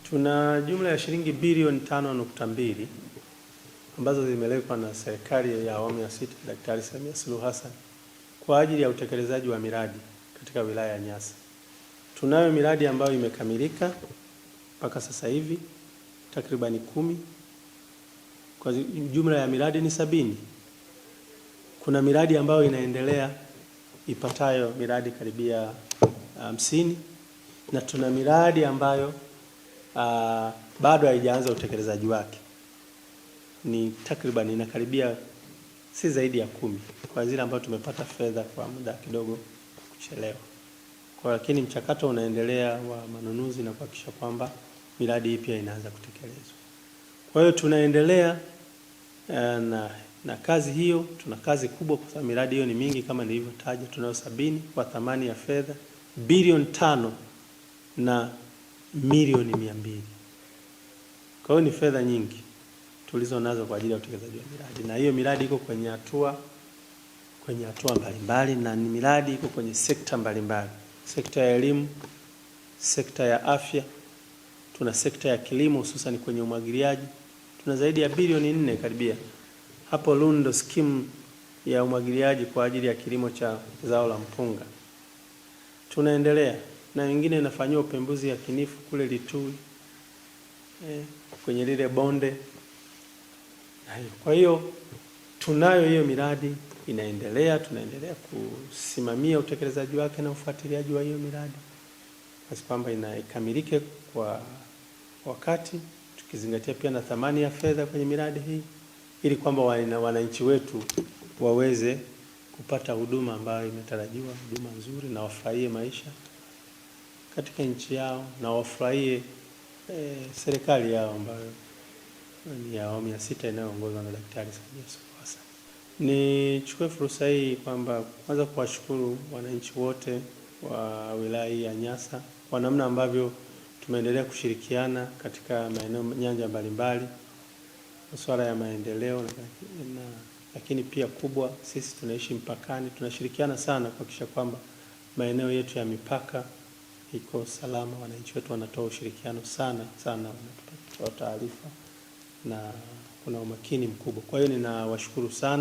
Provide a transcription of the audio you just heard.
Tuna jumla ya shilingi bilioni 5.2 ambazo zimelekwa na serikali ya awamu ya sita Daktari Samia Suluhu Hassan kwa ajili ya utekelezaji wa miradi katika wilaya ya Nyasa. Tunayo miradi ambayo imekamilika mpaka sasa hivi takribani 10. Kwa jumla ya miradi ni 70. Kuna miradi ambayo inaendelea ipatayo miradi karibia 50, na tuna miradi ambayo bado haijaanza utekelezaji wake, ni takriban inakaribia si zaidi ya 10 kwa zile ambazo tumepata fedha kwa muda kidogo kuchelewa. Kwa lakini mchakato unaendelea wa manunuzi na kuhakikisha kwamba miradi hii pia inaanza kutekelezwa. Kwa hiyo tunaendelea na kazi hiyo. Tuna kazi kubwa kwa sababu miradi hiyo ni mingi kama nilivyotaja. Tunayo 70 kwa thamani ya fedha bilioni 5 na milioni 200. Kwa hiyo ni fedha nyingi tulizo nazo kwa ajili ya utekelezaji wa miradi, na hiyo miradi iko kwenye hatua mbalimbali, na ni miradi iko kwenye sekta mbalimbali: sekta ya elimu, sekta ya afya, tuna sekta ya kilimo hususan kwenye umwagiliaji. Tuna zaidi ya bilioni 4 karibia hapo Lundo, skimu ya umwagiliaji kwa ajili ya kilimo cha zao la mpunga. Tunaendelea na wengine inafanywa upembuzi yakinifu kule Litui kwenye lile bonde. Kwa hiyo tunayo hiyo miradi inaendelea, tunaendelea kusimamia utekelezaji wake na ufuatiliaji wa hiyo miradi basi kwamba ikamilike kwa wakati, tukizingatia pia na thamani ya fedha kwenye miradi hii, ili kwamba wananchi wetu waweze kupata huduma ambayo imetarajiwa, huduma nzuri, na wafurahie maisha katika nchi yao, na wafurahie serikali yao ambayo ni ya awamu ya sita inayoongozwa na Daktari Samia Suluhu Hassan. Nichukue fursa hii kwamba kwanza kuwashukuru wananchi wote wa wilaya hii ya Nyasa kwa namna ambavyo tumeendelea kushirikiana katika maeneo nyanja mbalimbali, masuala ya maendeleo lakini pia kubwa, sisi tunaishi mpakani, tunashirikiana sana kuhakikisha kwamba maeneo yetu ya mipaka iko salama. Wananchi wetu wanatoa ushirikiano sana, wanatupa taarifa na kuna umakini mkubwa. Kwa hiyo ninawashukuru sana.